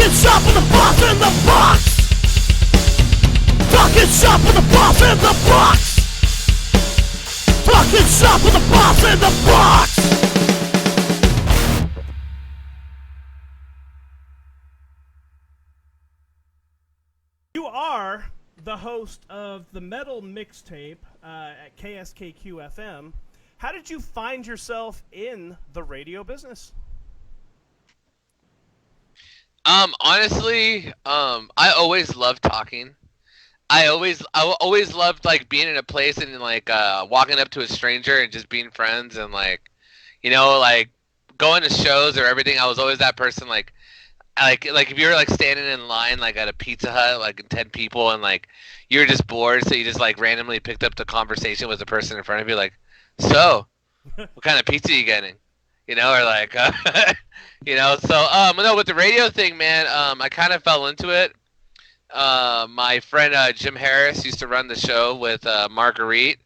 Talking shop with the boss in the box. Talking shop with the boss in the box. Talking shop with the boss in the box. You are the host of the Metal Mixtape at KSKQ FM. How did you find yourself in the radio business? Honestly, I always loved talking. I always loved like being in a place and like walking up to a stranger and just being friends and like, like going to shows or everything. I was always that person like if you were like standing in line like at a Pizza Hut like 10 people and like you were just bored, so you just like randomly picked up the conversation with the person in front of you, like, so what kind of pizza you getting? Or like so no, with the radio thing, man, I kind of fell into it. My friend Jim Harris used to run the show with Marguerite.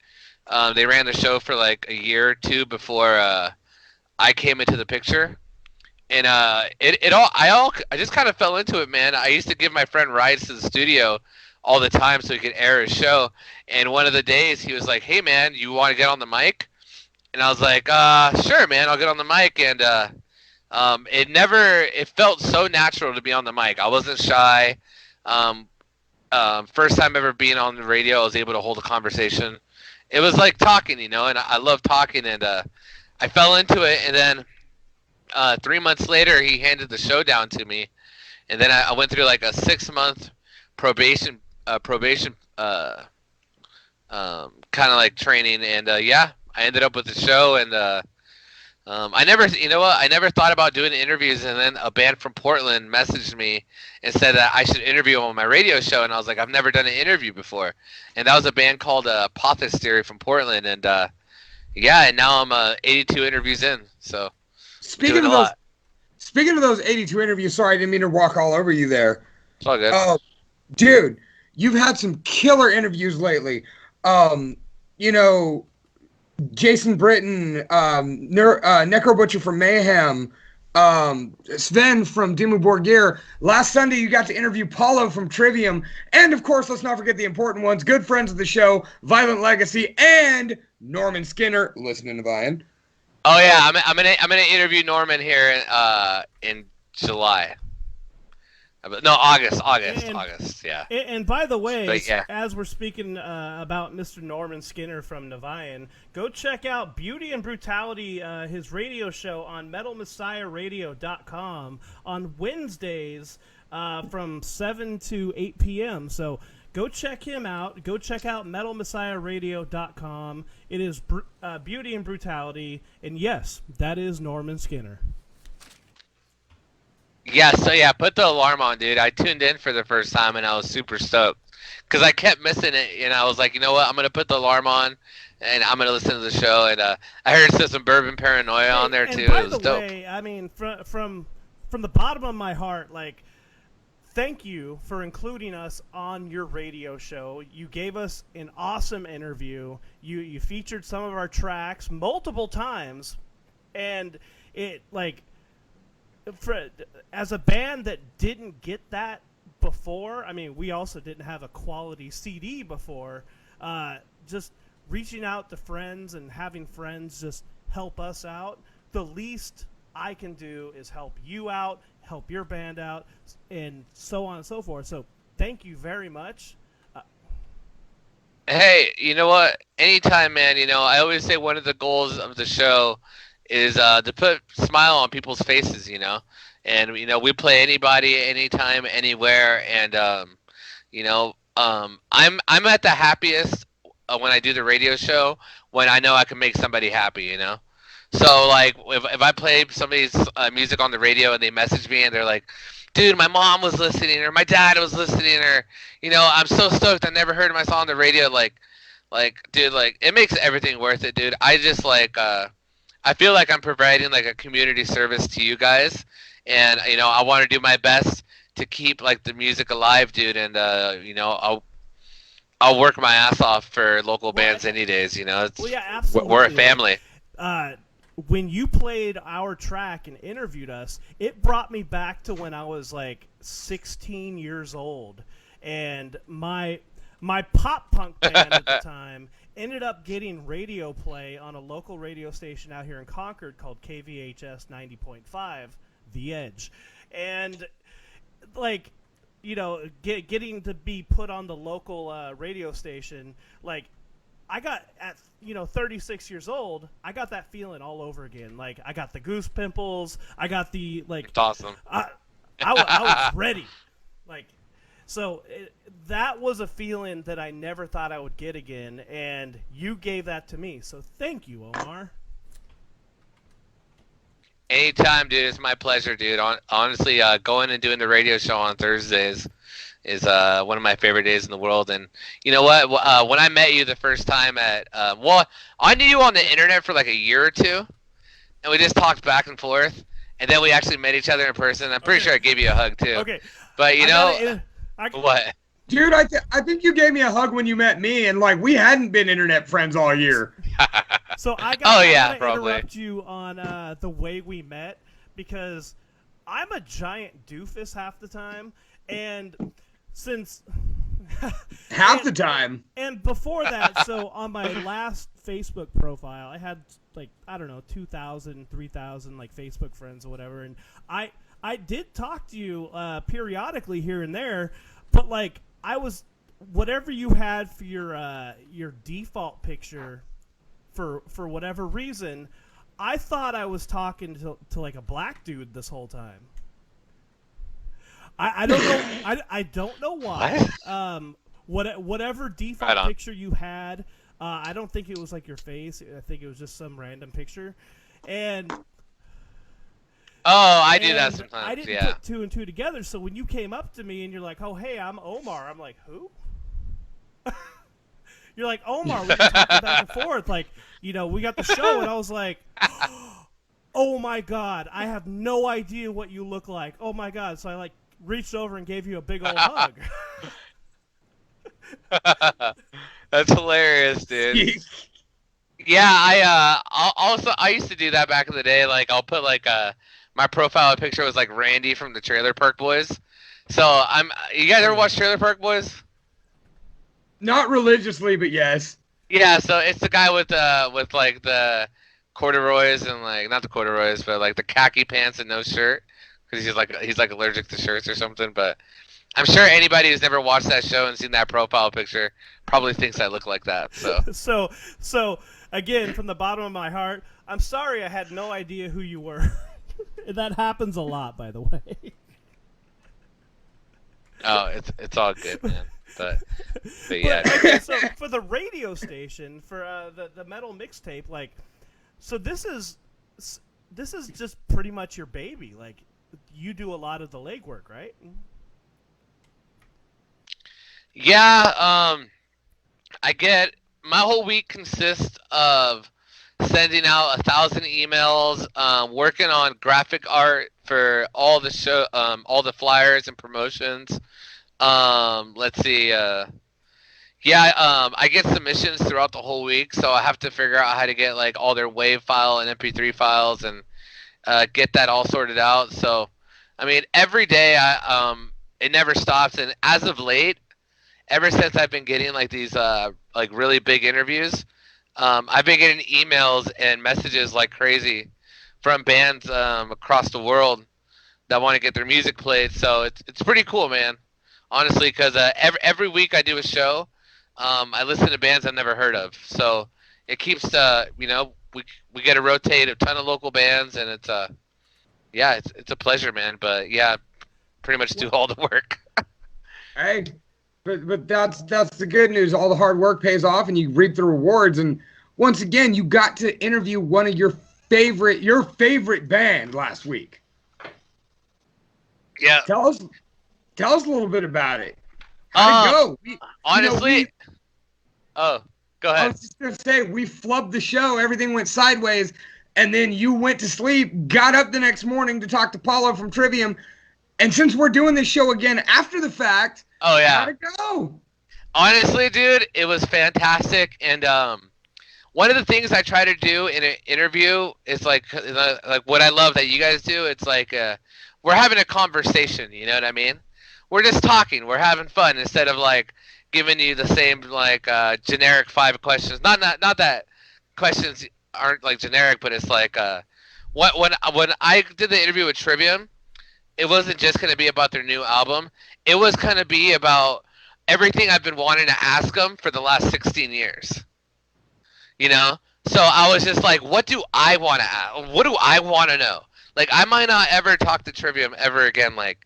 They ran the show for like a year or two before I came into the picture. And I just kind of fell into it, man. I used to give my friend rides to the studio all the time so he could air his show. And one of the days he was like, "Hey, man, you want to get on the mic?" And I was like, "Sure, man, I'll get on the mic." And it felt so natural to be on the mic. I wasn't shy. First time ever being on the radio, I was able to hold a conversation. It was like talking, and I love talking, and I fell into it. And then 3 months later, he handed the show down to me, and then I went through like a 6-month probation kind of like training, and yeah, I ended up with the show, and I never thought about doing interviews, and then a band from Portland messaged me and said that I should interview them on my radio show, and I was like, I've never done an interview before, and that was a band called Apothis Theory from Portland, and yeah, and now I'm 82 interviews in, so. Speaking of those 82 interviews, sorry, I didn't mean to walk all over you there. It's all good. Dude, you've had some killer interviews lately. Jason Britton, Necro Butcher from Mayhem, Sven from Dimmu Borgir. Last Sunday, you got to interview Paulo from Trivium, and of course, let's not forget the important ones. Good friends of the show, Violent Legacy, and Norman Skinner. Listening to Vian. Oh yeah, I'm gonna interview Norman here in July. No, August, yeah. And by the way, but, yeah. As we're speaking about Mr. Norman Skinner from Nevayan, go check out Beauty and Brutality, his radio show on metalmessiahradio.com on Wednesdays from 7 to 8 p.m. So go check him out. Go check out metalmessiahradio.com. It is Beauty and Brutality, and yes, that is Norman Skinner. Yeah, so yeah, put the alarm on, dude. I tuned in for the first time, and I was super stoked. Because I kept missing it, and I was like, you know what, I'm going to put the alarm on, and I'm going to listen to the show. And I heard some Bourbon Paranoia on there, too. It was dope. Way, I mean, from the bottom of my heart, like, thank you for including us on your radio show. You gave us an awesome interview. You featured some of our tracks multiple times, and it, like... as a band that didn't get that before, I mean, we also didn't have a quality CD before, just reaching out to friends and having friends just help us out, the least I can do is help you out, help your band out, and so on and so forth. So thank you very much. Hey, you know what? Anytime, man, I always say one of the goals of the show is to put a smile on people's faces, and we play anybody, anytime, anywhere, and I'm at the happiest when I do the radio show when I know I can make somebody happy, So like if I play somebody's music on the radio and they message me and they're like, dude, my mom was listening or my dad was listening or I'm so stoked I never heard my song on the radio, like dude, like it makes everything worth it, dude. I just like I feel like I'm providing like a community service to you guys, and I want to do my best to keep like the music alive, dude. And I'll work my ass off for local bands any days. It's, well, yeah, absolutely. We're a family. when you played our track and interviewed us, it brought me back to when I was like 16 years old, and my pop punk band at the time ended up getting radio play on a local radio station out here in Concord called KVHS 90.5, The Edge, and like, you know, getting to be put on the local radio station, like, I got at 36 years old, I got that feeling all over again. Like, I got the goose pimples, I got the like. It's awesome. I was ready, like, so that was a feeling that I never thought I would get again, and you gave that to me. So thank you, Omar. Anytime, dude. It's my pleasure, dude. Honestly, going and doing the radio show on Thursdays is one of my favorite days in the world. And you know what? When I met you the first time at well, I knew you on the internet for like a year or two, and we just talked back and forth, and then we actually met each other in person. I'm pretty sure I gave you a hug too. Okay. But you know what? Dude, I think you gave me a hug when you met me, and like we hadn't been internet friends all year. So I got to probably interrupt you on the way we met, because I'm a giant doofus half the time, and since half the time. And before that, so on my last Facebook profile, I had like, I don't know, 2,000, 3,000 like Facebook friends or whatever, and I did talk to you periodically here and there, but like I was, whatever you had for your default picture, for whatever reason, I thought I was talking to like a black dude this whole time. I don't know. I don't know why. Whatever default picture you had, I don't think it was like your face. I think it was just some random picture, and. Oh, I do that sometimes. I didn't put two and two together. So when you came up to me and you're like, "Oh, hey, I'm Omar," I'm like, "Who?" You're like, "Omar, we were talking back and forth. Like, you know, we got the show," and I was like, "Oh my god, I have no idea what you look like. Oh my god!" So I like reached over and gave you a big old hug. That's hilarious, dude. Yeah, I used to do that back in the day. Like, I'll put like my profile picture was like Randy from the Trailer Park Boys. So you guys ever watch Trailer Park Boys? Not religiously, but yes. Yeah, so it's the guy with like the corduroys and like, not the corduroys, but like the khaki pants and no shirt, because he's like allergic to shirts or something. But I'm sure anybody who's never watched that show and seen that profile picture probably thinks I look like that. So again, from the bottom of my heart, I'm sorry I had no idea who you were. That happens a lot, by the way. Oh, it's all good, man. But yeah. Okay, so for the radio station, for the Metal Mixtape, like, so this is just pretty much your baby. Like, you do a lot of the legwork, right? Yeah. I get, my whole week consists of sending out 1,000 emails, working on graphic art for all the show, all the flyers and promotions. Let's see. I get submissions throughout the whole week, so I have to figure out how to get like all their WAV file and MP3 files and get that all sorted out. So, I mean, every day it never stops. And as of late, ever since I've been getting like these like really big interviews, I've been getting emails and messages like crazy from bands across the world that want to get their music played. So it's pretty cool, man. Honestly, because every week I do a show, I listen to bands I've never heard of. So it keeps we get to rotate a ton of local bands, and it's a pleasure, man. But yeah, pretty much do all the work. Hey. But that's the good news. All the hard work pays off, and you reap the rewards. And once again, you got to interview one of your favorite band last week. Yeah. Tell us a little bit about it. How'd it go? Honestly, oh, go ahead. I was just gonna say, we flubbed the show. Everything went sideways, and then you went to sleep. Got up the next morning to talk to Paulo from Trivium, and since we're doing this show again after the fact. Oh yeah. How'd it go? Honestly, dude, it was fantastic, and one of the things I try to do in an interview is like what I love that you guys do. It's like we're having a conversation. You know what I mean? We're just talking. We're having fun instead of like giving you the same like generic 5 questions. Not that questions aren't like generic, but it's like when I did the interview with Trivium, it wasn't just going to be about their new album. It was going to be about everything I've been wanting to ask them for the last 16 years. You know? So I was just like, what do I want to ask? What do I want to know? Like, I might not ever talk to Trivium ever again. Like,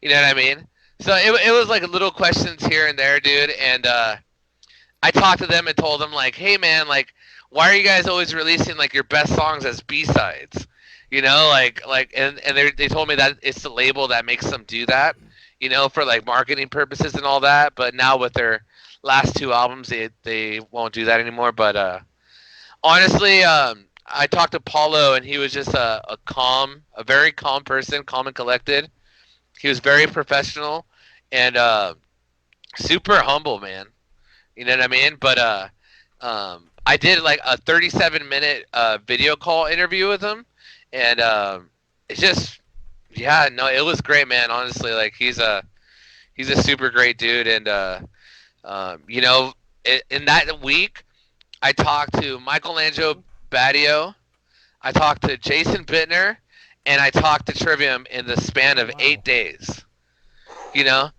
you know what I mean? So it was like little questions here and there, dude. And I talked to them and told them, like, hey, man, like, why are you guys always releasing, like, your best songs as B-sides? You know, and they told me that it's the label that makes them do that, you know, for, like, marketing purposes and all that. But now with their last 2 albums, they won't do that anymore. But honestly, I talked to Paulo, and he was just a very calm person, calm and collected. He was very professional and super humble, man. You know what I mean? But I did like a 37-minute video call interview with him, and it's just, yeah, no, it was great, man. Honestly, like he's a super great dude, and you know, in that week, I talked to Michelangelo Badio, I talked to Jason Bittner, and I talked to Trivium in the span of 8 days. You know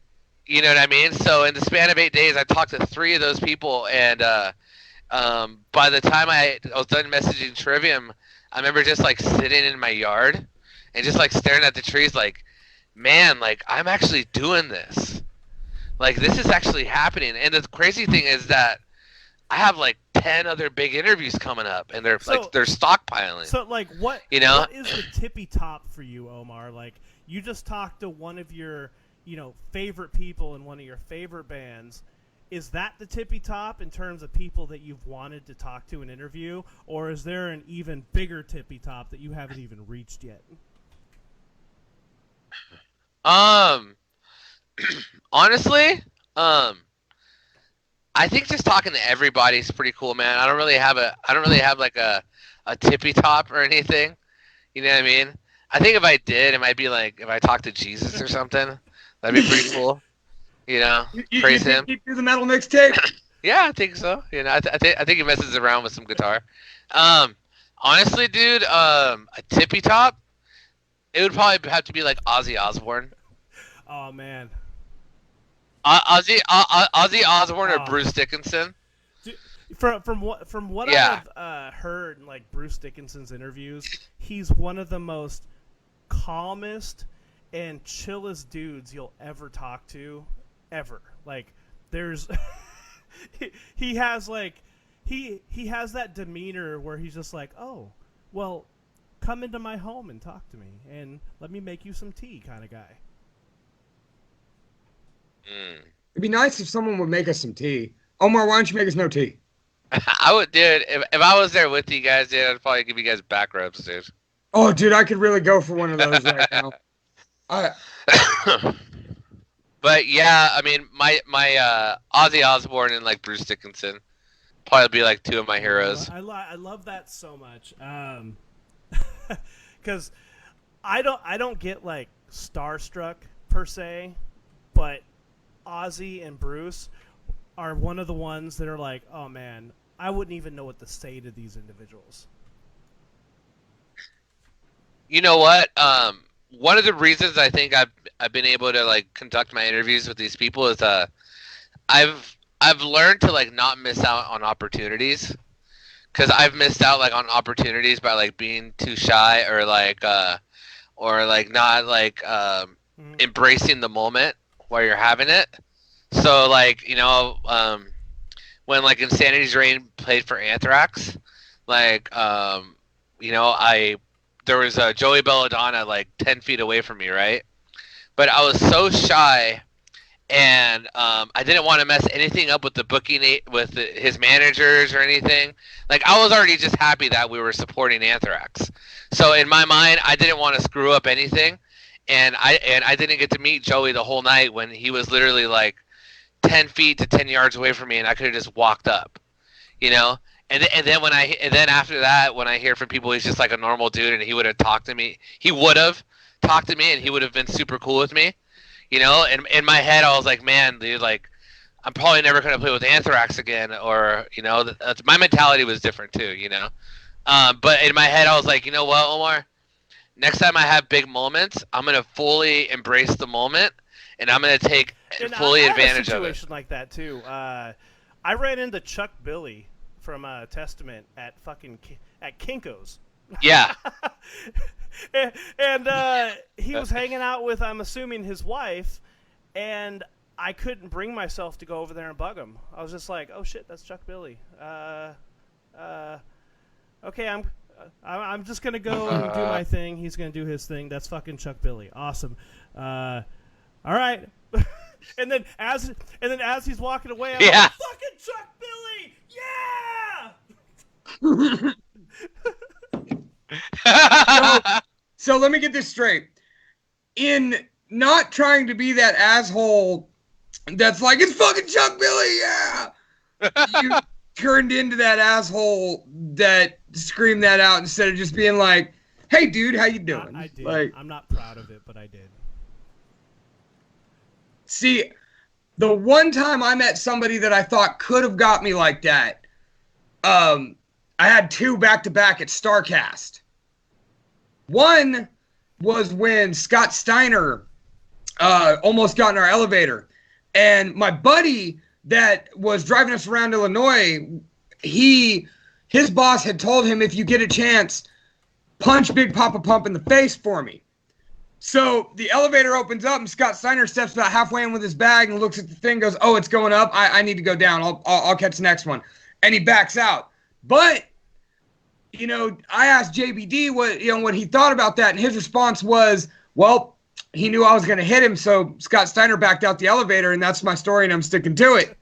what I mean? So in the span of 8 days, I talked to 3 of those people, and by the time I was done messaging Trivium, I remember just like sitting in my yard and just like staring at the trees, like, man, like I'm actually doing this. Like this is actually happening. And the crazy thing is that I have like 10 other big interviews coming up, and they're stockpiling. So like what what is the tippy top for you, Omar? Like you just talked to one of your, you know, favorite people in one of your favorite bands. Is that the tippy top in terms of people that you've wanted to talk to and interview, or is there an even bigger tippy top that you haven't even reached yet? Honestly, I think just talking to everybody is pretty cool, man. I don't really have like a tippy top or anything. You know what I mean? I think if I did, it might be like if I talked to Jesus or something. That'd be pretty cool. You know, praise him. You do the Metal Mixtape? Yeah, I think so. You know, I think he messes around with some guitar. Honestly, dude, a tippy top, it would probably have to be like Ozzy Osbourne. Oh man. Ozzy Osbourne or Bruce Dickinson. From what I've heard in like Bruce Dickinson's interviews, he's one of the most calmest and chillest dudes you'll ever talk to, ever. Like there's he has like he has that demeanor where he's just like, oh, well, come into my home and talk to me and let me make you some tea kind of guy. It'd be nice if someone would make us some tea. Omar, why don't you make us no tea? I would, dude. If I was there with you guys, dude, I'd probably give you guys back rubs, dude. Oh, dude, I could really go for one of those right now. But yeah, I mean, my Ozzy Osbourne and like Bruce Dickinson probably be like 2 of my heroes. I love that so much, because I don't get like starstruck per se, but Ozzy and Bruce are one of the ones that are like, oh man, I wouldn't even know what to say to these individuals. You know what? One of the reasons I think I've been able to like conduct my interviews with these people is I've learned to like not miss out on opportunities, because I've missed out like on opportunities by like being too shy or like not like embracing the moment while you're having it. So like, you know, when like Insanity's Reign played for Anthrax, like you know, there was a Joey Belladonna like 10 feet away from me, right? But I was so shy, and I didn't want to mess anything up with the booking with his managers or anything. Like I was already just happy that we were supporting Anthrax. So in my mind, I didn't want to screw up anything, and I didn't get to meet Joey the whole night when he was literally like 10 feet to 10 yards away from me, and I could have just walked up, you know. And then after that, when I hear from people, he's just like a normal dude, and he would have talked to me. He would have talked to me, and he would have been super cool with me. You know, and in my head, I was like, man, dude, like, I'm probably never gonna play with Anthrax again, or you know, my mentality was different too. You know, but in my head, I was like, you know what, Omar? Next time I have big moments, I'm gonna fully embrace the moment, and I'm gonna take fully advantage of it. I had a of situation like that too. I ran into Chuck Billy from Testament at at Kinko's. Yeah. and he was hanging out with, I'm assuming, his wife, and I couldn't bring myself to go over there and bug him. I was just like, oh shit, that's Chuck Billy. Okay, I'm just gonna go and do my thing. He's gonna do his thing. That's fucking Chuck Billy. Awesome. All right. and then as he's walking away, I'm like, fucking Chuck Billy. Yeah. So let me get this straight. In not trying to be that asshole that's like, it's fucking Chuck Billy, yeah. You turned into that asshole that screamed that out instead of just being like, hey, dude, how you doing? I did. Like, I'm not proud of it, but I did. See, the one time I met somebody that I thought could have got me like that, I had two back-to-back at StarCast. One was when Scott Steiner almost got in our elevator. And my buddy that was driving us around Illinois, his boss had told him, if you get a chance, punch Big Papa Pump in the face for me. So the elevator opens up and Scott Steiner steps about halfway in with his bag and looks at the thing, goes, oh, it's going up. I need to go down. I'll catch the next one. And he backs out. But, you know, I asked JBD what he thought about that. And his response was, well, he knew I was going to hit him. So Scott Steiner backed out the elevator, and that's my story, and I'm sticking to it.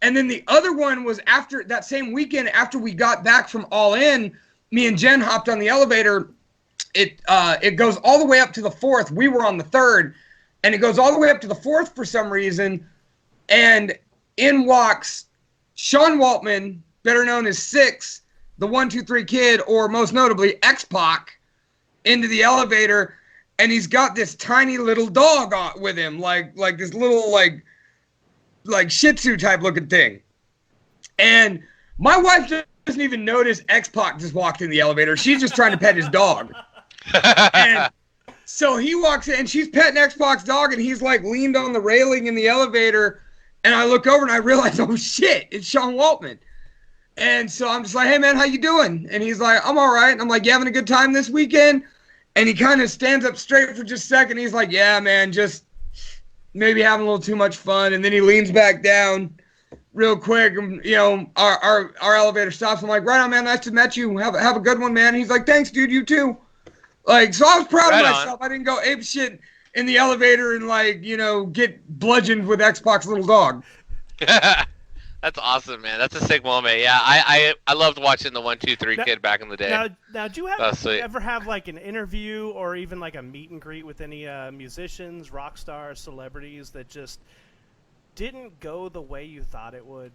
And then the other one was after that same weekend, after we got back from All In, me and Jen hopped on the elevator. It goes all the way up to the 4th. We were on the 3rd, and it goes all the way up to the 4th for some reason. And in walks Sean Waltman, better known as Six, the 1-2-3 Kid, or most notably X-Pac, into the elevator, and he's got this tiny little dog with him, like this little like Shih Tzu type looking thing. And my wife doesn't even notice X-Pac just walked in the elevator. She's just trying to pet his dog. And so he walks in, and she's petting X-Pac's dog, and he's like leaned on the railing in the elevator. And I look over and I realize, oh shit, it's Sean Waltman. And so I'm just like, hey man, how you doing? And he's like, I'm all right. And I'm like, you having a good time this weekend? And he kind of stands up straight for just a second. He's like, yeah, man, just maybe having a little too much fun. And then he leans back down real quick. And, you know, our elevator stops. I'm like, right on, man, nice to meet you. Have a good one, man. And he's like, thanks, dude, you too. Like, so I was proud of myself. I didn't go ape shit in the elevator and, like, you know, get bludgeoned with X-Pac's little dog. That's awesome, man. That's a sick moment. Yeah, I loved watching the 1-2-3 Kid back in the day. Now, do you ever have like an interview or even like a meet and greet with any musicians, rock stars, celebrities that just didn't go the way you thought it would?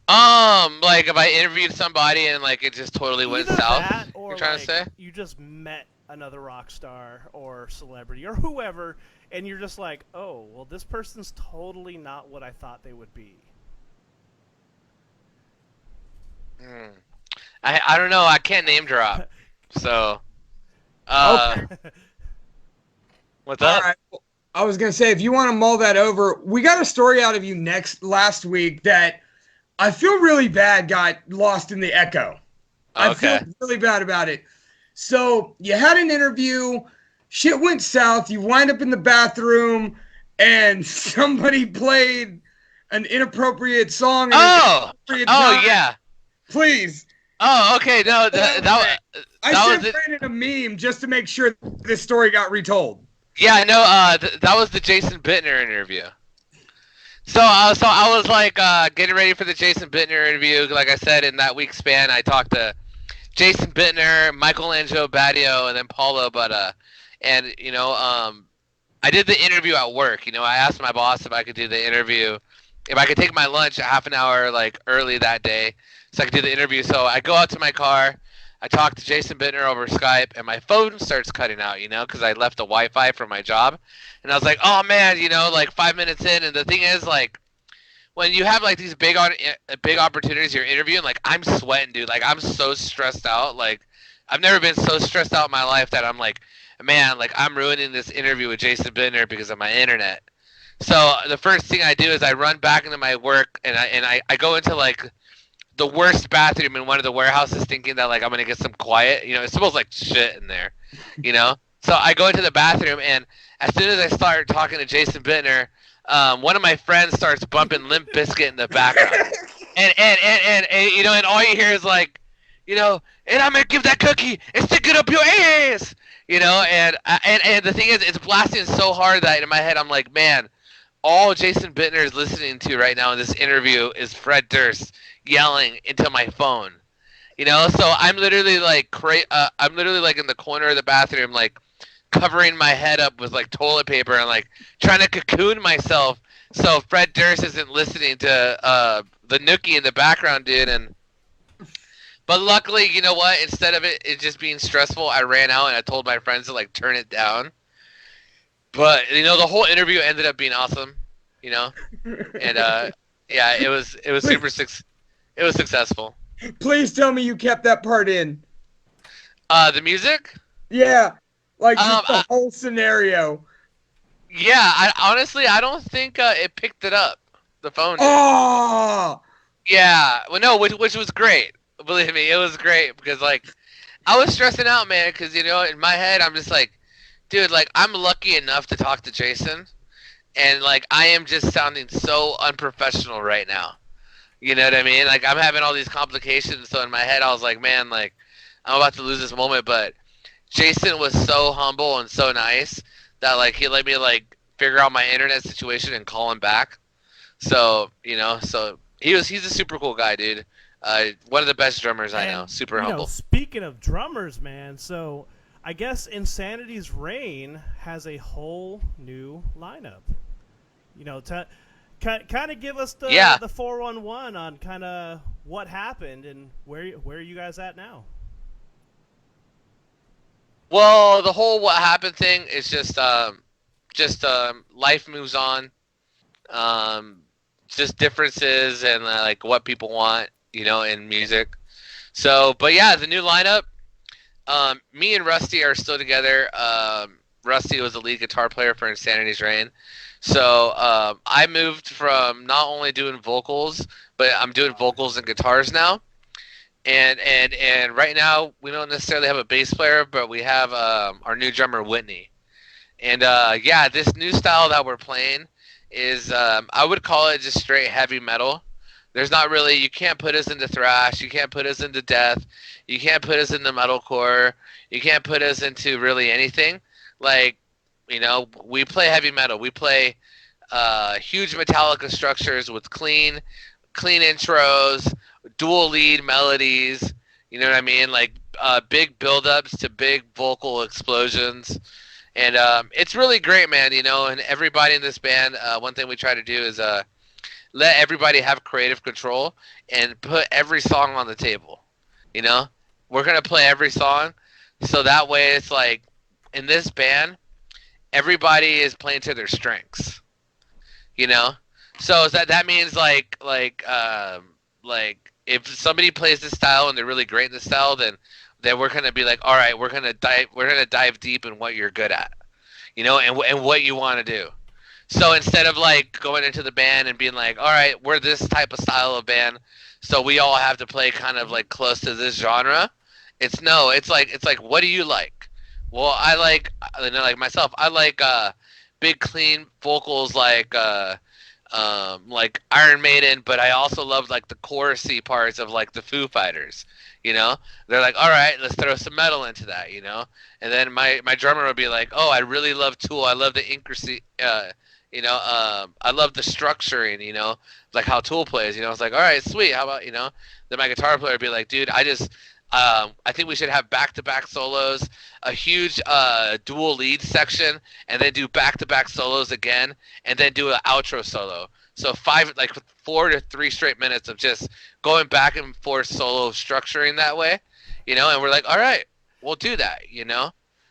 Like if I interviewed somebody and like it just totally went south. That, or you're trying to say? You just met another rock star or celebrity or whoever, and you're just like, oh, well, this person's totally not what I thought they would be. I don't know. I can't name drop. So, Okay. What's up? All right. Well, I was gonna say, if you want to mull that over, we got a story out of you last week that I feel really bad got lost in the echo. I feel really bad about it. So you had an interview, shit went south, you wind up in the bathroom, and somebody played an inappropriate song. Yeah. Please. Oh, okay. No, I sent Brandon a meme just to make sure this story got retold. Yeah, I know. That was the Jason Bittner interview. So I was like getting ready for the Jason Bittner interview. Like I said, in that week span, I talked to Jason Bittner, Michelangelo Badio, and then Paulo Butta. And, you know, I did the interview at work. You know, I asked my boss if I could do the interview, if I could take my lunch a half an hour like early that day, so I could do the interview. So I go out to my car, I talk to Jason Bittner over Skype, and my phone starts cutting out. You know, because I left the Wi-Fi for my job, and I was like, oh man, you know, like 5 minutes in, and the thing is like. When you have like these big opportunities you're interviewing, like I'm sweating, dude. Like I'm so stressed out. Like I've never been so stressed out in my life that I'm like, man, like I'm ruining this interview with Jason Bittner because of my internet. So the first thing I do is I run back into my work and I go into like the worst bathroom in one of the warehouses thinking that like I'm gonna get some quiet. You know, it smells like shit in there. You know? So I go into the bathroom and as soon as I start talking to Jason Bittner, one of my friends starts bumping Limp Bizkit in the background. And you know, and all you hear is like, you know, and I'm gonna give that cookie and stick it up your ass. You know, and the thing is, it's blasting so hard that in my head I'm like, man, all Jason Bittner is listening to right now in this interview is Fred Durst yelling into my phone. You know, so I'm literally like I'm literally like in the corner of the bathroom, like covering my head up with like toilet paper and like trying to cocoon myself so Fred Durst isn't listening to the nookie in the background, dude. And but luckily, you know what? Instead of it just being stressful, I ran out and I told my friends to like turn it down. But you know, the whole interview ended up being awesome. You know, and yeah, it was it was successful. Please tell me you kept that part in. The music? Yeah, like just the I, whole scenario. yeah, I honestly I don't think it picked it up. The phone did. Oh, Yeah, well, no, which was great. Believe me, it was great because like I was stressing out, man. Because you know, in my head, I'm just like, dude, like I'm lucky enough to talk to Jason, and like I am just sounding so unprofessional right now. You know what I mean? Like I'm having all these complications, so in my head, I was like, man, like I'm about to lose this moment. But Jason was so humble and so nice that like he let me like figure out my internet situation and call him back. So you know, so he's a super cool guy, dude. One of the best drummers I know. And Super you know, humble. speaking of drummers, man, so I guess Insanity's Reign has a whole new lineup. You know, kind of give us the 411 on kind of what happened and where are you guys at now? Well, the whole what happened thing is just life moves on. Um, just differences and like what people want, you know, in music. So, but yeah, the new lineup. Me and Rusty are still together. Rusty was the lead guitar player for Insanity's Reign. So I moved from not only doing vocals, but I'm doing vocals and guitars now. And right now we don't necessarily have a bass player, but we have our new drummer Whitney. And yeah, this new style that we're playing is I would call it just straight heavy metal. There's not really you can't put us into thrash, you can't put us into death, you can't put us into metalcore, you can't put us into really anything. Like you know, we play heavy metal. We play huge Metallica structures with clean intros, dual lead melodies. You know what I mean? Like big build-ups to big vocal explosions. And it's really great, man. You know, and everybody in this band, one thing we try to do is let everybody have creative control and put every song on the table. You know, we're gonna play every song, so that way it's like in this band, everybody is playing to their strengths. You know, so that means like if somebody plays this style and they're really great in this style, then we're gonna be like, all right, we're gonna dive deep in what you're good at, you know, and what you want to do. So instead of like going into the band and being like, all right, we're this type of style of band, so we all have to play kind of like close to this genre. It's no, it's like what do you like? Well, I like myself. I like big clean vocals like Iron Maiden, but I also love like the chorusy parts of like the Foo Fighters. You know, they're like, all right, let's throw some metal into that. You know, and then my drummer would be like, oh, I really love Tool. I love the increasy. You know, I love the structuring. You know, like how Tool plays. You know, it's like, all right, sweet. How about you know? Then my guitar player would be like, dude, I think we should have back-to-back solos, a huge dual lead section, and then do back-to-back solos again, and then do an outro solo. So 4 to 3 straight minutes of just going back and forth solo structuring that way, and we're like, all right, we'll do that.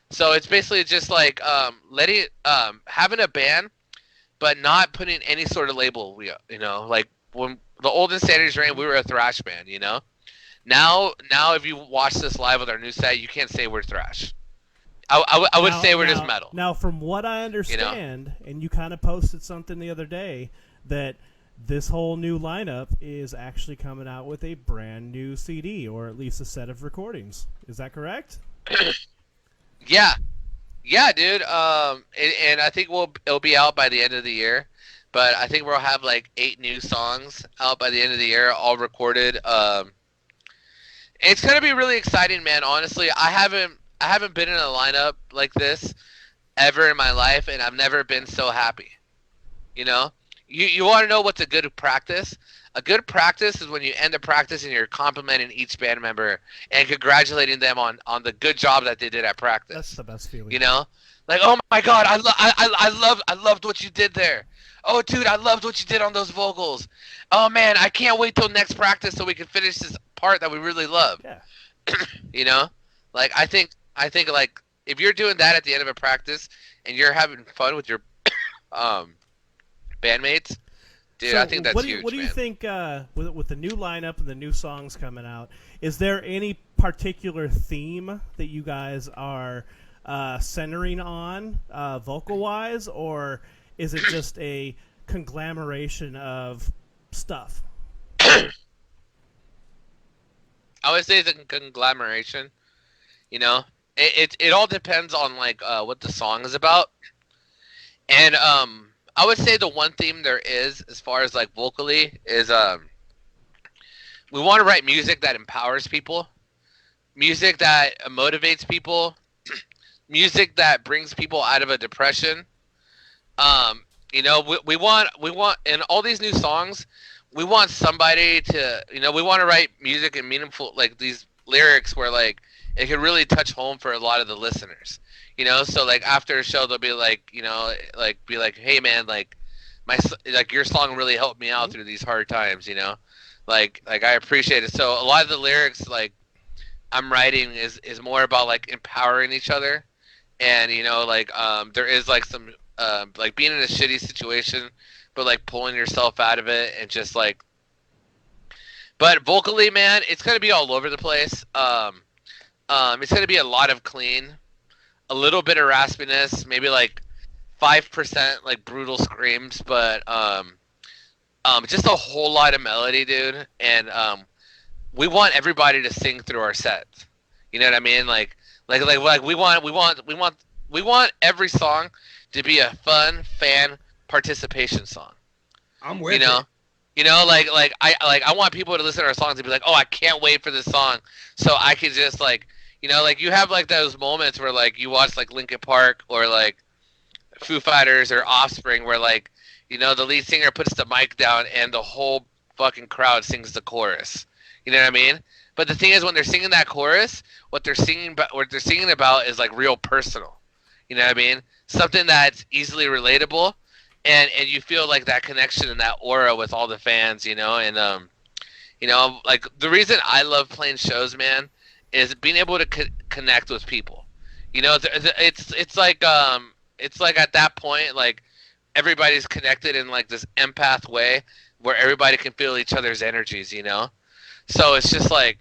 So it's basically just like having a band, but not putting any sort of label. Like when the old Insanity's Reign, we were a thrash band. Now, if you watch this live with our new set, you can't say we're thrash. I would say we're just metal. Now, from what I understand, and you kind of posted something the other day, that this whole new lineup is actually coming out with a brand new CD, or at least a set of recordings. Is that correct? Yeah, dude. And I think it'll be out by the end of the year. But I think we'll have like 8 new songs out by the end of the year, all recorded. It's gonna be really exciting, man. Honestly, I haven't been in a lineup like this ever in my life, and I've never been so happy. You want to know what's a good practice? A good practice is when you end a practice and you're complimenting each band member and congratulating them on the good job that they did at practice. That's the best feeling. Like, oh my God, I loved what you did there. Oh, dude, I loved what you did on those vocals. Oh man, I can't wait till next practice so we can finish this part that we really love. Yeah. Like I think like if you're doing that at the end of a practice and you're having fun with your bandmates, dude, so I think that's huge. What do you think with the new lineup and the new songs coming out? Is there any particular theme that you guys are centering on vocal wise, or is it just a conglomeration of stuff? I would say it's a conglomeration. It all depends on like what the song is about, and I would say the one theme there is, as far as like vocally, is we want to write music that empowers people, music that motivates people, music that brings people out of a depression. We want in all these new songs, we want somebody to, we want to write music and meaningful, like these lyrics where like it can really touch home for a lot of the listeners. So like after a show they'll be like, be like, hey man, like your song really helped me out through these hard times. Like I appreciate it. So a lot of the lyrics like I'm writing is more about like empowering each other, and there is like some like being in a shitty situation, but like pulling yourself out of it and just like. But vocally, man, it's gonna be all over the place. It's gonna be a lot of clean, a little bit of raspiness, maybe like 5% like brutal screams, but just a whole lot of melody, dude. And we want everybody to sing through our sets. You know what I mean? Like we want every song to be a fun fan participation song. I'm with it. I want people to listen to our songs and be like, oh, I can't wait for this song, so I can just like, like you have like those moments where like you watch like Linkin Park or like Foo Fighters or Offspring, where like, the lead singer puts the mic down and the whole fucking crowd sings the chorus. You know what I mean? But the thing is, when they're singing that chorus, what they're singing about is like real personal. You know what I mean? Something that's easily relatable, and you feel like that connection and that aura with all the fans, and like the reason I love playing shows, man, is being able to connect with people. It's like at that point, like everybody's connected in like this empath way where everybody can feel each other's energies, So it's just like,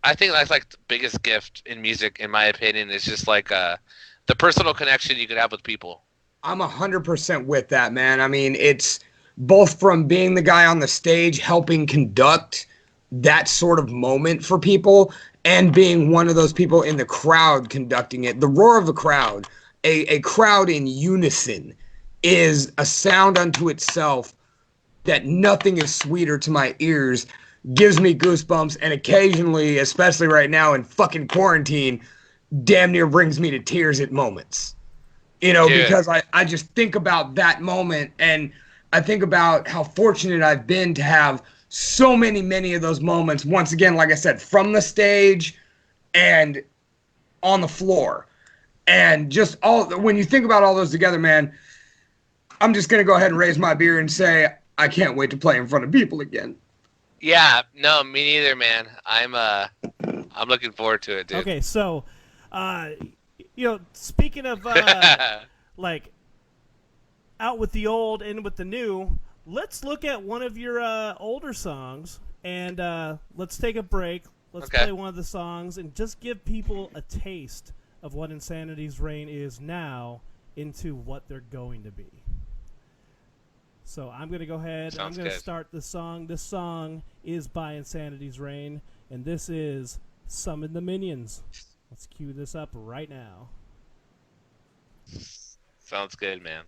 I think that's like the biggest gift in music, in my opinion, is just like the personal connection you can have with people. I'm 100% with that, man. I mean, it's both from being the guy on the stage helping conduct that sort of moment for people, and being one of those people in the crowd conducting it. The roar of a crowd, a crowd in unison, is a sound unto itself that nothing is sweeter to my ears, gives me goosebumps, and occasionally, especially right now in fucking quarantine, damn near brings me to tears at moments. Because I just think about that moment, and I think about how fortunate I've been to have so many of those moments, once again, like I said, from the stage and on the floor. And just when you think about all those together, man, I'm just going to go ahead and raise my beer and say, I can't wait to play in front of people again. Yeah, no, me neither, man. I'm looking forward to it, dude. Okay, so, speaking of, like, out with the old, in with the new, let's look at one of your older songs, and let's take a break. Let's play one of the songs and just give people a taste of what Insanity's Reign is now into what they're going to be. So I'm going to go ahead and I'm going to start the song. This song is by Insanity's Reign, and this is Summon the Minions. Let's cue this up right now. Sounds good, man.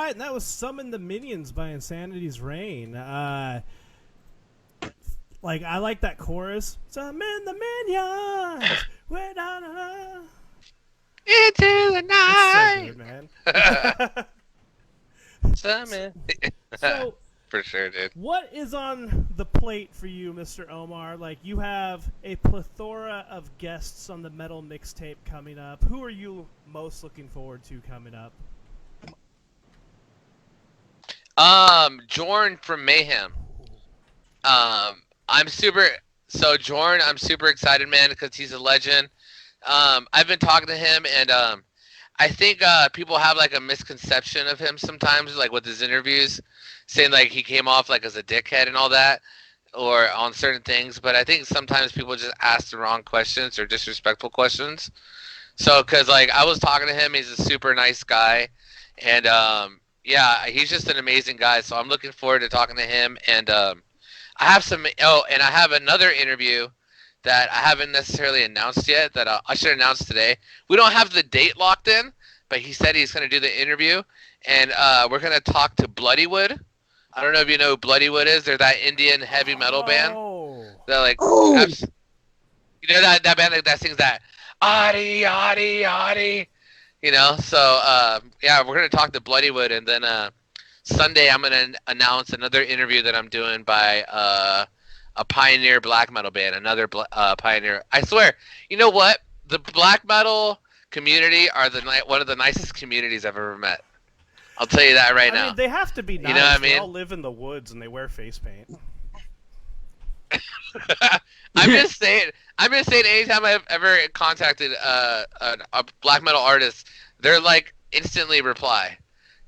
And that was Summon the Minions by Insanity's Reign. I like that chorus. Summon the Minions! We're down into the night! So good, man. Summon. So, for sure, dude. What is on the plate for you, Mr. Omar? Like, you have a plethora of guests on the Metal Mixtape coming up. Who are you most looking forward to coming up? Jorn from Mayhem. I'm super excited, man, because he's a legend. I've been talking to him, and I think people have like a misconception of him sometimes, like with his interviews, saying like he came off like as a dickhead and all that, or on certain things. But I think sometimes people just ask the wrong questions or disrespectful questions. So, because like I was talking to him, he's a super nice guy, and yeah, he's just an amazing guy. So I'm looking forward to talking to him, and I have some. Oh, and I have another interview that I haven't necessarily announced yet that I should announce today. We don't have the date locked in, but he said he's going to do the interview, and we're going to talk to Bloodywood I don't know if you know who Bloodywood is. They're that Indian heavy metal band. Oh. They're like, Oh, you know that band that sings that, Adi Adi Adi. You know, so yeah, we're gonna talk to Bloodywood, and then Sunday I'm gonna announce another interview that I'm doing by a pioneer black metal band, another pioneer. I swear, you know what? The black metal community are one of the nicest communities I've ever met. I'll tell you that right I now. mean, they have to be nice. You know what I They mean? all live in the woods and they wear face paint. I'm just saying. I'm just saying. Anytime I've ever contacted a black metal artist, they're like instantly reply,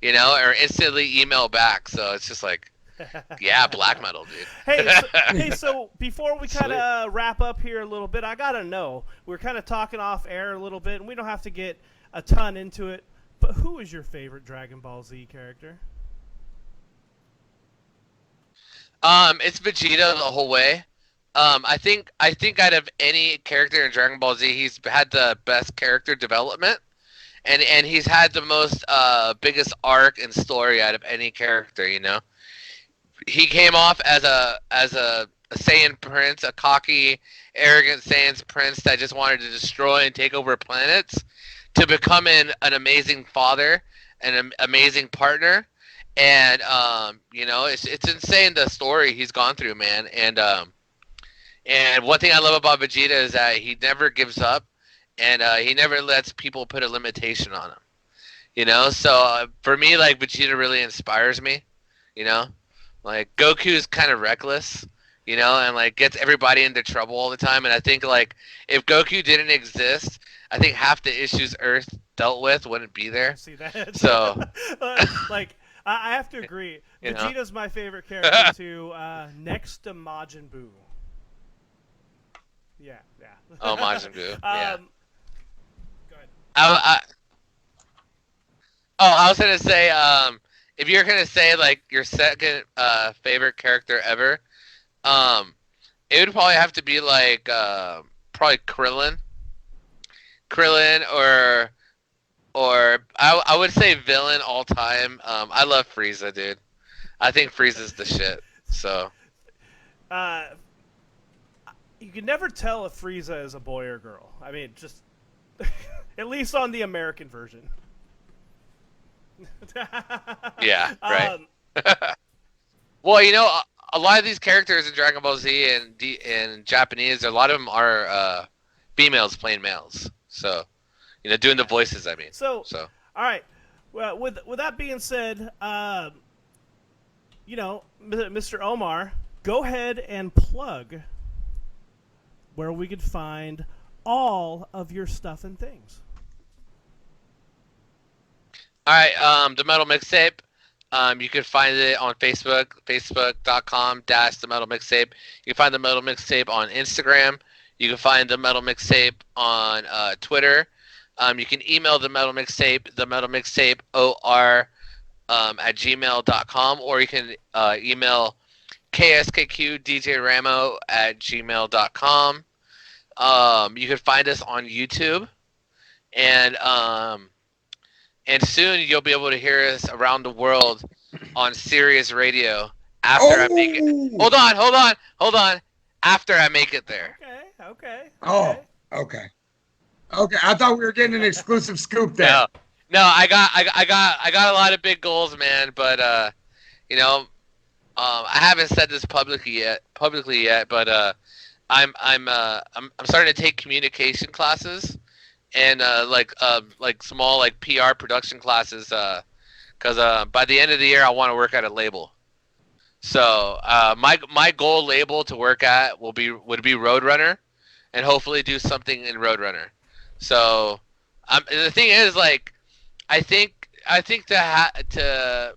you know, or instantly email back. So it's just like, yeah, black metal, dude. Hey, so before we kind Sweet. of wrap up here a little bit, I gotta know. We're kind of talking off air a little bit, and we don't have to get a ton into it. But who is your favorite Dragon Ball Z character? It's Vegeta the whole way. I think out of any character in Dragon Ball Z, he's had the best character development, and he's had the most biggest arc and story out of any character. You know, he came off as a Saiyan prince, a cocky, arrogant Saiyan prince that just wanted to destroy and take over planets, to becoming an amazing father, an amazing partner, and you know, it's insane the story he's gone through, man. And one thing I love about Vegeta is that he never gives up, and he never lets people put a limitation on him. You know, so for me, like, Vegeta really inspires me. You know, like, Goku's kind of reckless, you know, and like gets everybody into trouble all the time. And I think, like, if Goku didn't exist, I think half the issues Earth dealt with wouldn't be there. See that? So like, I have to agree. You know? Vegeta's my favorite character too, next to Majin Buu. Yeah. Oh, Majin Buu. Yeah. Go ahead. I was gonna say, if you're gonna say like your second favorite character ever, it would probably have to be like probably Krillin, or I would say villain all time. I love Frieza, dude. I think Frieza's the shit. So You can never tell if Frieza is a boy or girl. I mean, just at least on the American version. yeah, right. Well, you know, a lot of these characters in Dragon Ball Z and in Japanese, a lot of them are females playing males. So, you know, doing the voices. I mean, So, all right. Well, with that being said, you know, Mr. Omar, go ahead and plug where we could find all of your stuff and things. All right, the Metal Mixtape. You can find it on Facebook, facebook.com/the Metal Mixtape. You can find the Metal Mixtape on Instagram. You can find the Metal Mixtape on Twitter. You can email the Metal Mixtape, or at gmail.com, or you can email kskqdjramo@gmail.com. You can find us on YouTube, and soon you'll be able to hear us around the world on Sirius Radio after I make it. Hold on. After I make it there. Okay. Oh, okay. I thought we were getting an exclusive scoop there. No, I got a lot of big goals, man. But you know, I haven't said this publicly yet. But I'm starting to take communication classes, and like small like PR production classes, because by the end of the year I want to work at a label. So my goal label to work at would be Roadrunner, and hopefully do something in Roadrunner. So the thing is, like, I think to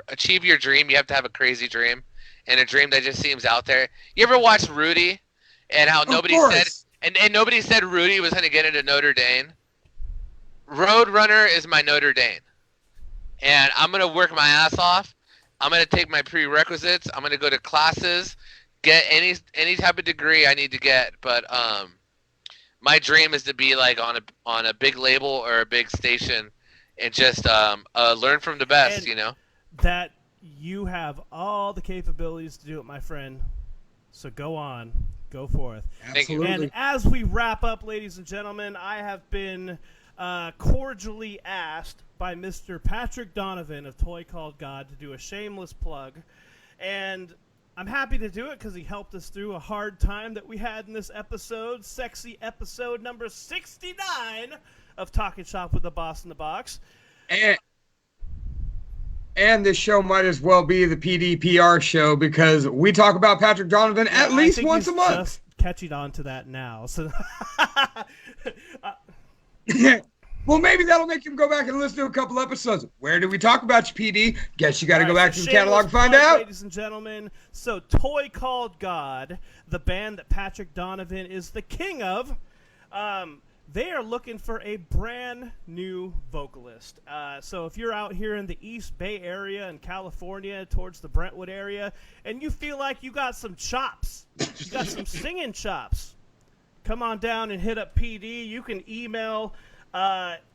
achieve your dream, you have to have a crazy dream, and a dream that just seems out there. You ever watch Rudy, and how nobody said and nobody said Rudy was going to get into Notre Dame? Roadrunner is my Notre Dame, and I'm going to work my ass off. I'm going to take my prerequisites. I'm going to go to classes, get any type of degree I need to get. But my dream is to be like on a big label or a big station, and just learn from the best. And you know. That you have all the capabilities to do it, my friend. So go on. Go forth. Thank you. And as we wrap up, ladies and gentlemen, I have been cordially asked by Mr. Patrick Donovan of Toy Called God to do a shameless plug. And I'm happy to do it because he helped us through a hard time that we had in this episode. Sexy episode number 69 of Talking Shop with the Boss in the Box. And this show might as well be the PDPR show because we talk about Patrick Donovan at least once a month. Just catching on to that now. So, well, maybe that'll make him go back and listen to a couple episodes. Where did we talk about you, PD? Guess you got to go back to the catalog and find out. Ladies and gentlemen, so Toy Called God, the band that Patrick Donovan is the king of, they are looking for a brand new vocalist. So if you're out here in the East Bay area in California towards the Brentwood area and you feel like you got some chops, you got some singing chops, come on down and hit up PD. You can email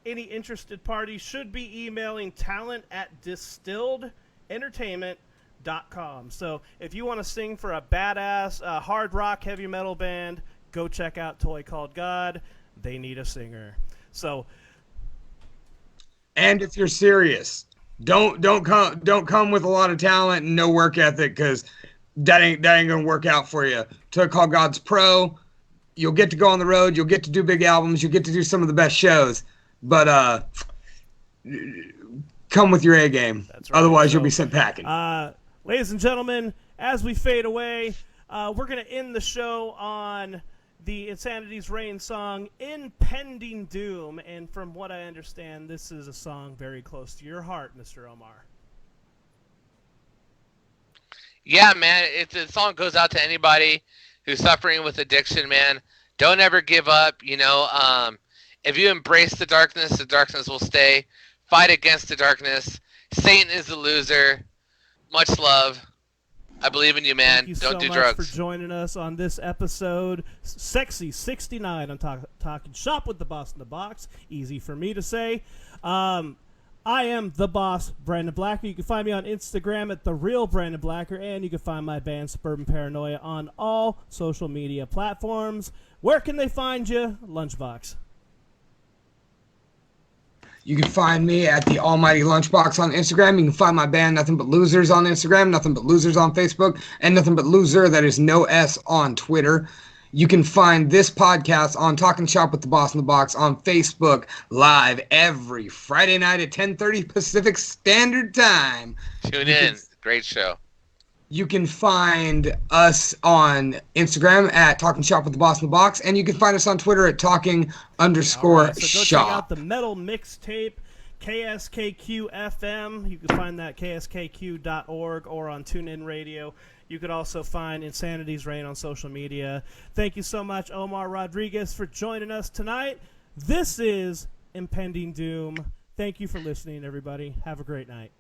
any interested party. Should be emailing talent@distilledentertainment.com. So if you want to sing for a badass hard rock heavy metal band, go check out Toy Called God. They need a singer. So, and if you're serious, don't come with a lot of talent and no work ethic because that ain't gonna work out for you. Toy Called God's pro. You'll get to go on the road. You'll get to do big albums. You'll get to do some of the best shows. But come with your A game. That's right. Otherwise, you'll be sent packing. Ladies and gentlemen, as we fade away, we're gonna end the show on the Insanity's Reign song, Impending Doom. And from what I understand, this is a song very close to your heart, Mr. Omar. Yeah, man. The song goes out to anybody who's suffering with addiction, man. Don't ever give up. If you embrace the darkness will stay. Fight against the darkness. Satan is the loser. Much love. I believe in you, man. Thank you Don't so do much drugs. for joining us on this episode, Sexy 69 on Talking Shop with the Boss in the Box. Easy for me to say. I am the boss, Brandon Blacker. You can find me on Instagram at The Real Brandon Blacker, and you can find my band Suburban Paranoia on all social media platforms. Where can they find you, Lunchbox? You can find me at the Almighty Lunchbox on Instagram. You can find my band Nothing But Losers on Instagram, Nothing But Losers on Facebook, and Nothing But Loser, that is no S, on Twitter. You can find this podcast on Talking Shop with the Boss in the Box on Facebook live every Friday night at 10:30 Pacific Standard Time. Tune in. Great show. You can find us on Instagram at Talking Shop with the Boss in the Box, and you can find us on Twitter at Talking_Shop. Right, so go check out the Metal Mixtape KSKQ FM. You can find that kskq.org or on TuneIn Radio. You could also find Insanity's Reign on social media. Thank you so much, Omar Rodriquez, for joining us tonight. This is Impending Doom. Thank you for listening, everybody. Have a great night.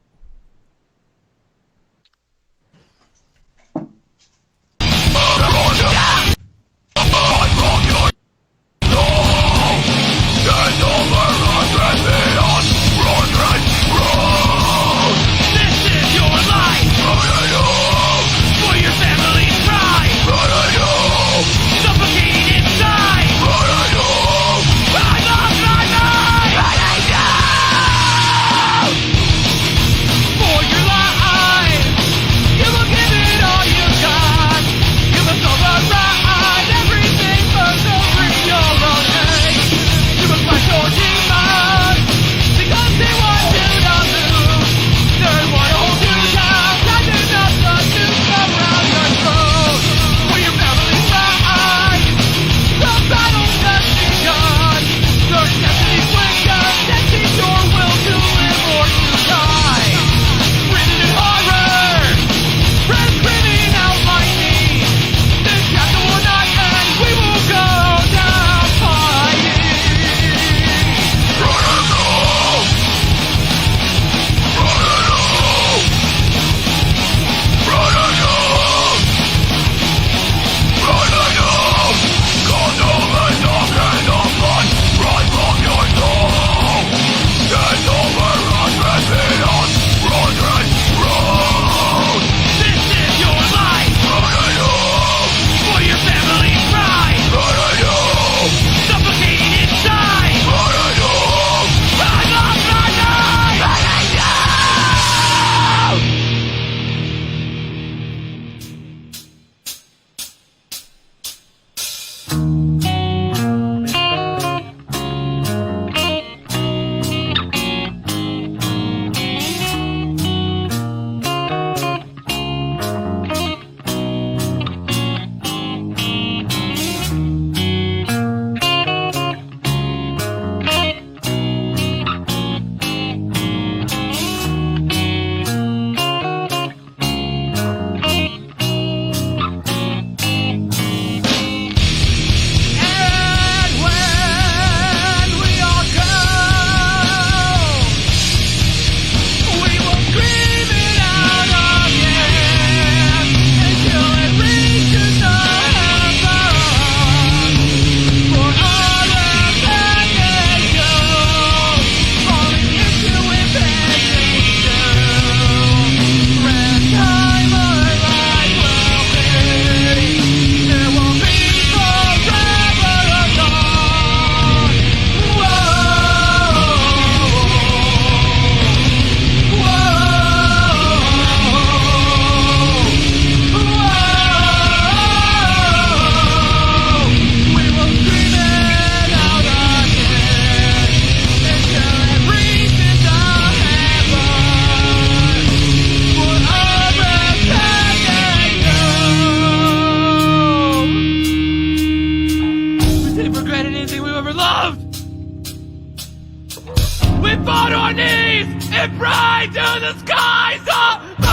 We fall to our knees and pray to the skies above.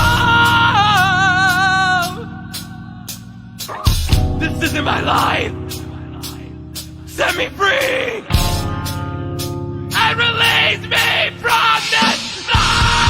This isn't my life. Set me free and release me from this life.